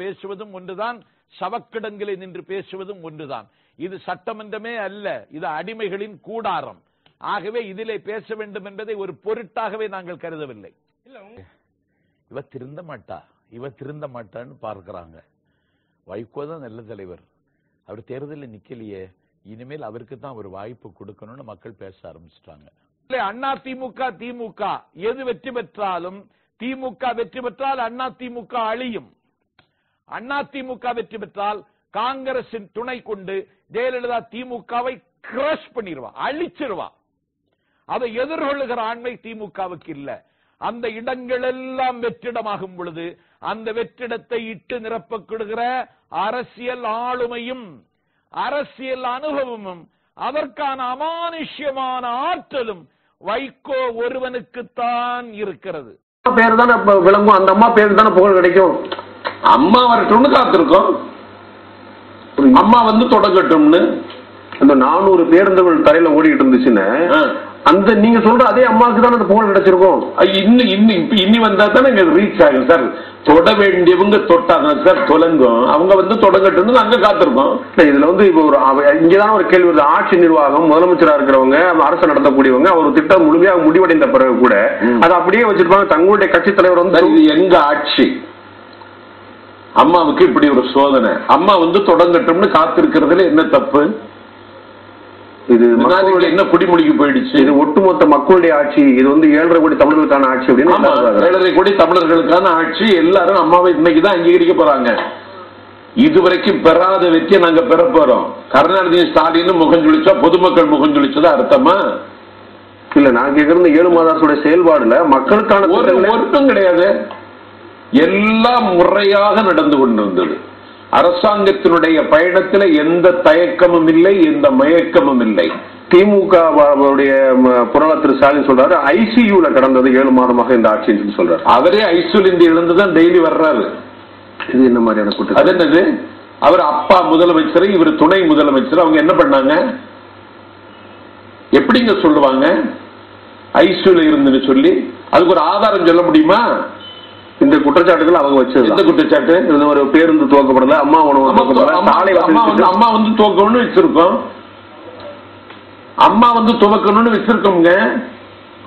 பேசுவதும் ஒன்றுதான், சவக்கிடங்களில் நின்று பேசுவதும் ஒன்றுதான். இது சட்டமன்றமே அல்ல, இது அடிமைகளின் கூடாரம். ஆகவே இதிலே பேச வேண்டும் என்பதை ஒரு பொருட்டாகவே நாங்கள் கருதவில்லை. இவ திருந்த மாட்டான்னு பார்க்கிறாங்க. வைகோ தான் நல்ல தலைவர், அவர் தேர்தலில் நிக்கலையே, இனிமேல் அவருக்கு தான் ஒரு வாய்ப்பு கொடுக்கணும்னு மக்கள் பேச ஆரம்பிச்சிட்டாங்க. அண்ணா திமுக திமுக எது வெற்றி பெற்றாலும், திமுக வெற்றி பெற்றால் அண்ணா திமுக அழியும். அண்ணா திமுக வெற்றி பெற்றால் காங்கிரசின் துணை கொண்டு ஜெயலலிதா திமுகவை கிரஷ் பண்ணிடுவா, அழிச்சிருவா. அதை எதிர்கொள்ளுகிற ஆண்மை திமுகவுக்கு இல்ல. அந்த இடங்கள் எல்லாம் வெற்றிடமாகும் பொழுது அந்த வெற்றிடத்தை இட்டு நிரப்பப்படுகிற அரசியல் ஆளுமையும் அரசியல் அனுபவமும் அதற்கான அமானுஷ்யமான ஆற்றலும் வைகோ ஒருவனுக்குத்தான் இருக்கிறது. பேர் தானே விளங்கும், அந்த அம்மா பேர் தானே புகழ் கிடைக்கும். அம்மா வரட்டும்னு காத்திருக்கோம். அம்மா வந்து தொடங்கட்டும்னு. அந்த 400 பேருந்துகள் தரையில ஓடிட்டு இருந்துச்சுன்னு அந்த நீங்க சொல்ற அதே அம்மாவுக்கு தானே அந்த புகழ் கிடைச்சிருக்கும். இன்னி வந்தா தானே ரீச் ஆகும் சார். தொட வேண்டியவங்க தொட்டாங்க சார், தொலங்கும். அவங்க வந்து தொடங்கட்டும்னு நாங்க காத்திருக்கோம். இதுல வந்து இப்போ இங்கதான் ஒரு கேள்வி வருது. ஆட்சி நிர்வாகம், முதலமைச்சரா இருக்கிறவங்க, அரசு நடத்தக்கூடியவங்க, அவர் திட்டம் முழுமையாக முடிவடைந்த பிறகு கூட அதை அப்படியே வச்சிருப்பாங்க. தங்களுடைய கட்சி தலைவர் வந்து இது எங்க ஆட்சி? அம்மாவுக்கு இப்படி ஒரு சோதனை. அம்மா வந்து தொடங்கட்டும்னு காத்திருக்கிறதுல என்ன தப்பு? இது என்ன குடிமொழிக்கு போயிடுச்சு? இது ஒட்டுமொத்த மக்களுடைய ஆட்சி. இது வந்து 7.5 கோடி தமிழர்களுக்கான ஆட்சி அப்படின்னு. 7.5 கோடி தமிழர்களுக்கான ஆட்சி. எல்லாரும் அம்மாவை இன்னைக்குதான் அங்கீகரிக்க போறாங்க. இதுவரைக்கும் பெறாத வெற்றியை நாங்க பெற போறோம். கருணாநிதி ஸ்டாலின் முகஞ்சொலிச்சா பொதுமக்கள் முகஞ்சொலிச்சதா அர்த்தமா? இல்ல, நான் கேட்கறது 7 மாத அரசுடைய செயல்பாடுல மக்களுக்கான ஒன்றும் கிடையாது. எல்லாம் முறையாக நடந்து கொண்டிருந்தது. அரசாங்கத்தினுடைய பயணத்தில் எந்த தயக்கமும் இல்லை, எந்த மயக்கமும் இல்லை. திமுக பொருளாதார திரு ஸ்டாலின் சொல்றாரு ஐசியூல கடந்தது 7 மாதமாக இந்த ஆட்சின்னு சொல்றாரு. அவரே ஐசியூல இருந்து எழுந்துதான் டெய்லி வர்றாரு. இது என்ன மாதிரியான கூட்டம்? அது என்னது? அவர் அப்பா முதலமைச்சர், இவர் துணை முதலமைச்சர். அவங்க என்ன பண்ணாங்க? எப்படிங்க சொல்லுவாங்க ஐசியூல இருந்துன்னு சொல்லி? அதுக்கு ஒரு ஆதாரம் சொல்ல முடியுமா? இந்த குற்றச்சாட்டுகள் அவங்க வச்சது. இந்த குற்றச்சாட்டு இந்த ஒரு பேருந்து துவக்கப்படல, அம்மா உணவு அம்மா வந்து துவக்கணும்னு வச்சிருக்கோம். அம்மா வந்து துவக்கணும்னு வச்சிருக்கோங்க.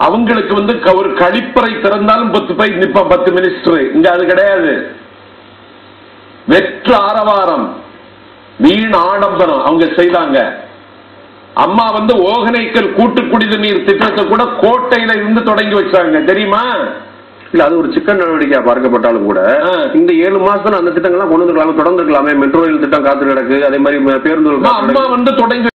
அவங்களுக்கு வந்து ஒரு கழிப்பறை திறந்தாலும் 10 பேர் நிப்பான், 10 மினிஸ்டர். இங்க அது கிடையாது. வெற்று ஆரவாரம், வீண் ஆடம்பரம் அவங்க செய்தாங்க. அம்மா வந்து ஓகனைக்கல் கூட்டு குடிநீர் திட்டத்தை கூட கோட்டையில இருந்து தொடங்கி வச்சாங்க, தெரியுமா? இல்ல, அது ஒரு சிக்கன் நடவடிக்கையா பார்க்கப்பட்டாலும் கூட இந்த 7 மாசத்துல அந்த திட்டங்கள்லாம் கொண்டு வந்துருக்கலாமே, தொடர்ந்து இருக்கலாமே. மெட்ரோ ரயில் திட்டம் காத்து கிடக்கு. அதே மாதிரி பேருந்து அம்மா வந்து தொடங்கி